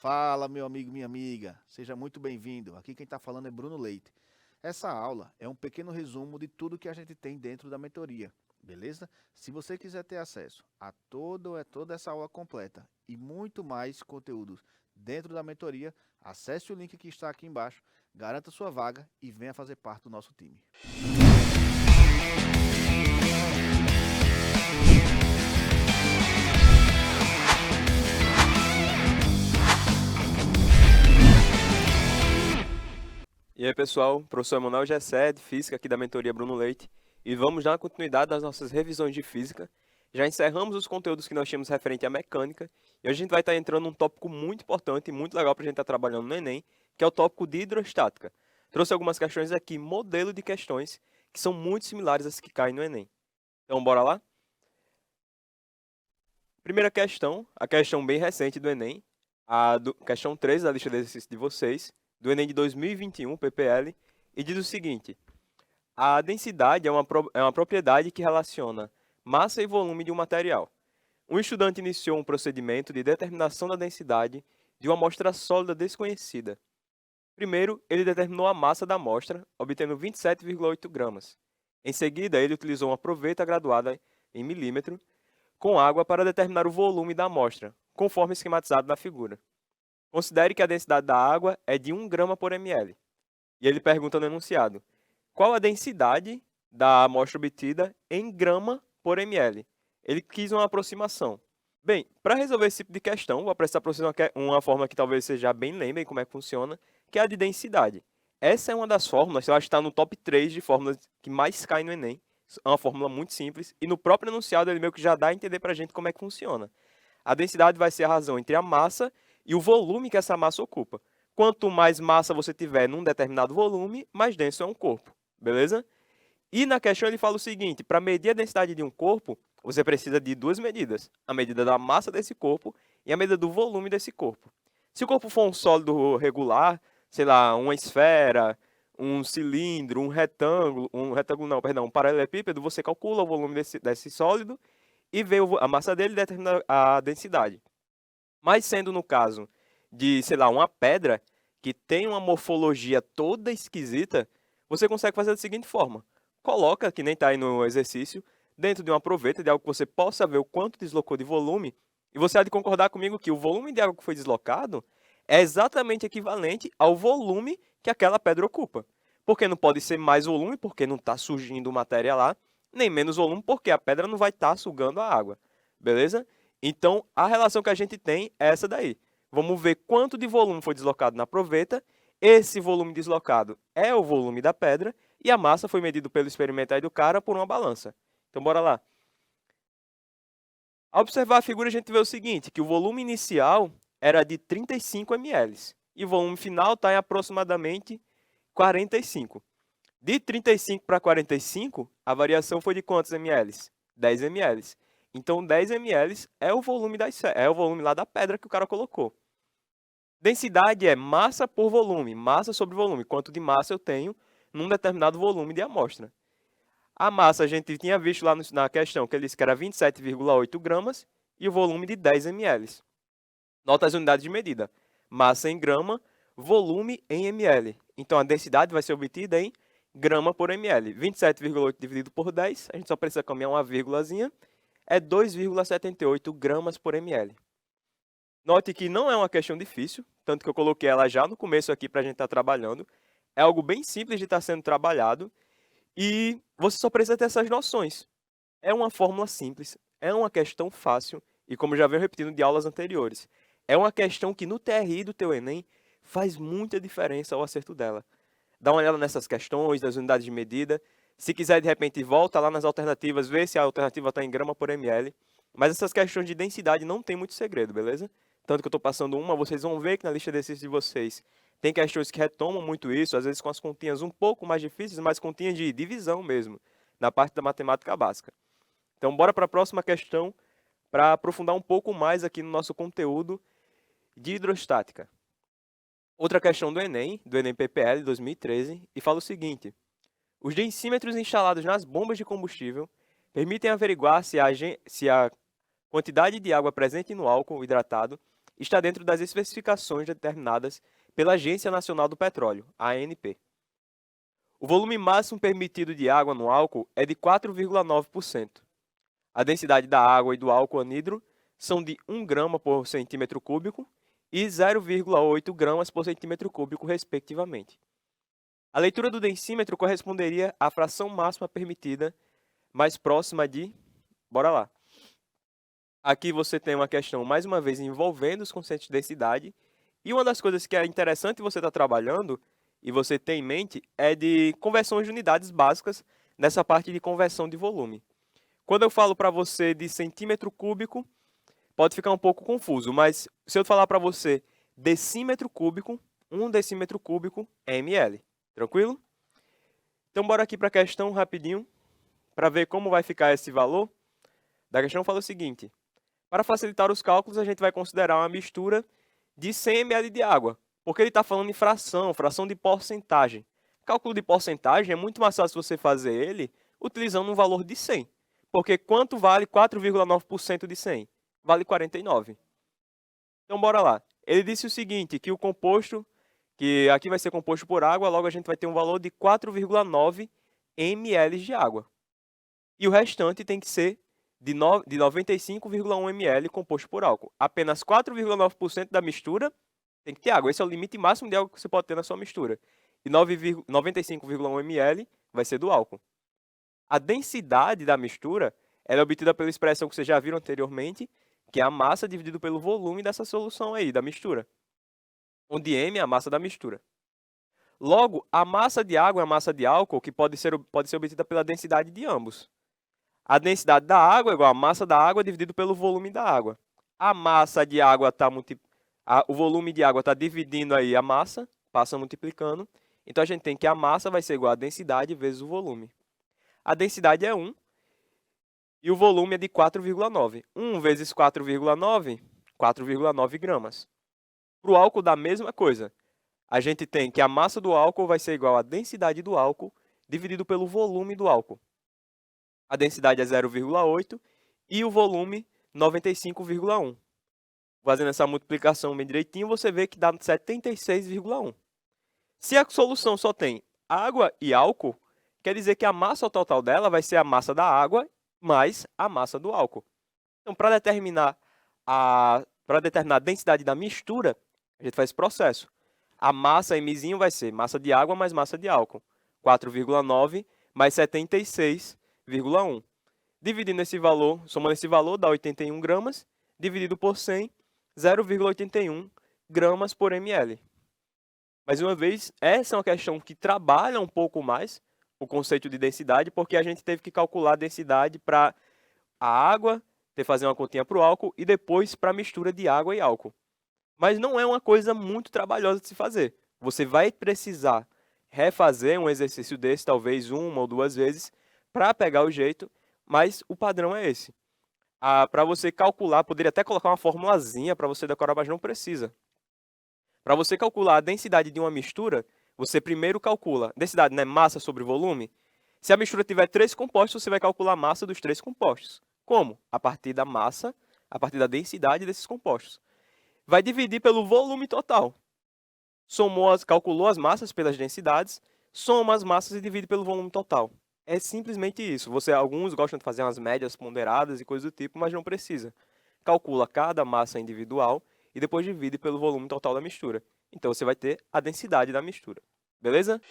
Fala, meu amigo, minha amiga. Seja muito bem-vindo. Aqui quem está falando é Bruno Leite. Essa aula é um pequeno resumo de tudo que a gente tem dentro da mentoria, beleza? Se você quiser ter acesso a toda essa aula completa e muito mais conteúdos dentro da mentoria, acesse o link que está aqui embaixo, garanta sua vaga e venha fazer parte do nosso time. E aí, pessoal, professor Emanuel Gessé, de Física, aqui da mentoria Bruno Leite, e vamos dar continuidade das nossas revisões de Física. Já encerramos os conteúdos que nós tínhamos referente à mecânica, e hoje a gente vai estar entrando num tópico muito importante e muito legal para a gente estar trabalhando no Enem, que é o tópico de hidrostática. Trouxe algumas questões aqui, modelo de questões, que são muito similares às que caem no Enem. Então, bora lá? Primeira questão, a questão bem recente do Enem, questão 3 da lista de exercícios de vocês, do Enem de 2021, PPL, e diz o seguinte: a densidade é uma propriedade que relaciona massa e volume de um material. Um estudante iniciou um procedimento de determinação da densidade de uma amostra sólida desconhecida. Primeiro, ele determinou a massa da amostra, obtendo 27,8 gramas. Em seguida, ele utilizou uma proveta graduada em milímetro com água para determinar o volume da amostra, conforme esquematizado na figura. Considere que a densidade da água é de 1 grama por ml. E ele pergunta no enunciado: qual a densidade da amostra obtida em grama por ml? Ele quis uma aproximação. Bem, para resolver esse tipo de questão, vou apresentar para vocês uma forma que talvez vocês já bem lembrem como é que funciona, que é a de densidade. Essa é uma das fórmulas, eu acho que está no top 3 de fórmulas que mais caem no Enem. É uma fórmula muito simples, e no próprio enunciado ele meio que já dá a entender para a gente como é que funciona. A densidade vai ser a razão entre a massa e o volume que essa massa ocupa. Quanto mais massa você tiver num determinado volume, mais denso é um corpo, beleza? E na questão ele fala o seguinte: para medir a densidade de um corpo, você precisa de duas medidas: a medida da massa desse corpo e a medida do volume desse corpo. Se o corpo for um sólido regular, sei lá, uma esfera, um cilindro, um paralelepípedo, você calcula o volume desse sólido e vê a massa dele e determina a densidade. Mas sendo no caso de, sei lá, uma pedra que tem uma morfologia toda esquisita, você consegue fazer da seguinte forma: coloca, que nem está aí no exercício, dentro de uma proveta de algo que você possa ver o quanto deslocou de volume, e você há de concordar comigo que o volume de água que foi deslocado é exatamente equivalente ao volume que aquela pedra ocupa. Porque não pode ser mais volume, porque não está surgindo matéria lá, nem menos volume, porque a pedra não vai estar sugando a água. Beleza? Então, a relação que a gente tem é essa daí. Vamos ver quanto de volume foi deslocado na proveta. Esse volume deslocado é o volume da pedra e a massa foi medido pelo experimento aí do cara por uma balança. Então, bora lá. Ao observar a figura, a gente vê o seguinte, que o volume inicial era de 35 ml e o volume final está em aproximadamente 45. De 35 para 45, a variação foi de quantos ml? 10 ml. Então, 10 ml é o volume lá da pedra que o cara colocou. Densidade é massa por volume, massa sobre volume. Quanto de massa eu tenho num determinado volume de amostra. A massa a gente tinha visto lá na questão que ele disse que era 27,8 gramas e o volume de 10 ml. Nota as unidades de medida: massa em grama, volume em ml. Então, a densidade vai ser obtida em grama por ml. 27,8 dividido por 10, a gente só precisa caminhar uma vírgulazinha, é 2,78 gramas por ml. Note que não é uma questão difícil, tanto que eu coloquei ela já no começo aqui para a gente estar trabalhando. É algo bem simples de estar sendo trabalhado e você só precisa ter essas noções. É uma fórmula simples, é uma questão fácil e, como já venho repetindo de aulas anteriores, é uma questão que no TRI do teu Enem faz muita diferença ao acerto dela. Dá uma olhada nessas questões, das unidades de medida. Se quiser, de repente, volta lá nas alternativas, vê se a alternativa está em grama por ml. Mas essas questões de densidade não tem muito segredo, beleza? Tanto que eu estou passando uma, vocês vão ver que na lista de exercícios de vocês tem questões que retomam muito isso, às vezes com as continhas um pouco mais difíceis, mas continhas de divisão mesmo, na parte da matemática básica. Então, bora para a próxima questão, para aprofundar um pouco mais aqui no nosso conteúdo de hidrostática. Outra questão do Enem PPL 2013, e fala o seguinte: os densímetros instalados nas bombas de combustível permitem averiguar se a quantidade de água presente no álcool hidratado está dentro das especificações determinadas pela Agência Nacional do Petróleo, ANP. O volume máximo permitido de água no álcool é de 4,9%. A densidade da água e do álcool anidro são de 1 grama por centímetro cúbico e 0,8 gramas por centímetro cúbico, respectivamente. A leitura do densímetro corresponderia à fração máxima permitida, mais próxima de... Bora lá. Aqui você tem uma questão, mais uma vez, envolvendo os conceitos de densidade. E uma das coisas que é interessante você estar trabalhando e você ter em mente é de conversões de unidades básicas nessa parte de conversão de volume. Quando eu falo para você de centímetro cúbico, pode ficar um pouco confuso, mas se eu falar para você decímetro cúbico, 1 decímetro cúbico é ml. Tranquilo? Então, bora aqui para a questão rapidinho, para ver como vai ficar esse valor. Da questão fala o seguinte: para facilitar os cálculos, a gente vai considerar uma mistura de 100 ml de água, porque ele está falando em fração de porcentagem. Cálculo de porcentagem é muito mais fácil você fazer ele utilizando um valor de 100, porque quanto vale 4,9% de 100? Vale 49. Então, bora lá. Ele disse o seguinte, que o composto, que aqui vai ser composto por água, logo a gente vai ter um valor de 4,9 ml de água. E o restante tem que ser de 95,1 ml composto por álcool. Apenas 4,9% da mistura tem que ter água. Esse é o limite máximo de água que você pode ter na sua mistura. E 95,1 ml vai ser do álcool. A densidade da mistura ela é obtida pela expressão que vocês já viram anteriormente, que é a massa dividido pelo volume dessa solução aí, da mistura. Onde M é a massa da mistura. Logo, a massa de água e a massa de álcool, que pode ser obtida pela densidade de ambos. A densidade da água é igual à massa da água dividido pelo volume da água. A massa de água está o volume de água está dividindo aí a massa, passa multiplicando. Então a gente tem que a massa vai ser igual à densidade vezes o volume. A densidade é 1 e o volume é de 4,9. 1 vezes 4,9, 4,9 gramas. Para o álcool dá a mesma coisa. A gente tem que a massa do álcool vai ser igual à densidade do álcool dividido pelo volume do álcool. A densidade é 0,8 e o volume 95,1. Fazendo essa multiplicação bem direitinho, você vê que dá 76,1. Se a solução só tem água e álcool, quer dizer que a massa total dela vai ser a massa da água mais a massa do álcool. Então, para determinar a densidade da mistura, a gente faz esse processo. A massa Mzinho vai ser massa de água mais massa de álcool. 4,9 mais 76,1. Dividindo esse valor, somando esse valor, dá 81 gramas. Dividido por 100, 0,81 gramas por ml. Mais uma vez, essa é uma questão que trabalha um pouco mais o conceito de densidade, porque a gente teve que calcular a densidade para a água, ter que fazer uma continha para o álcool e depois para a mistura de água e álcool. Mas não é uma coisa muito trabalhosa de se fazer. Você vai precisar refazer um exercício desse, talvez 1 ou 2 vezes, para pegar o jeito, mas o padrão é esse. Para você calcular, poderia até colocar uma formulazinha para você decorar, mas não precisa. Para você calcular a densidade de uma mistura, você primeiro calcula densidade, né? Massa sobre volume. Se a mistura tiver 3 compostos, você vai calcular a massa dos 3 compostos. Como? A partir da massa, a partir da densidade desses compostos. Vai dividir pelo volume total. Calculou as massas pelas densidades, soma as massas e divide pelo volume total. É simplesmente isso. Alguns gostam de fazer umas médias ponderadas e coisas do tipo, mas não precisa. Calcula cada massa individual e depois divide pelo volume total da mistura. Então você vai ter a densidade da mistura. Beleza?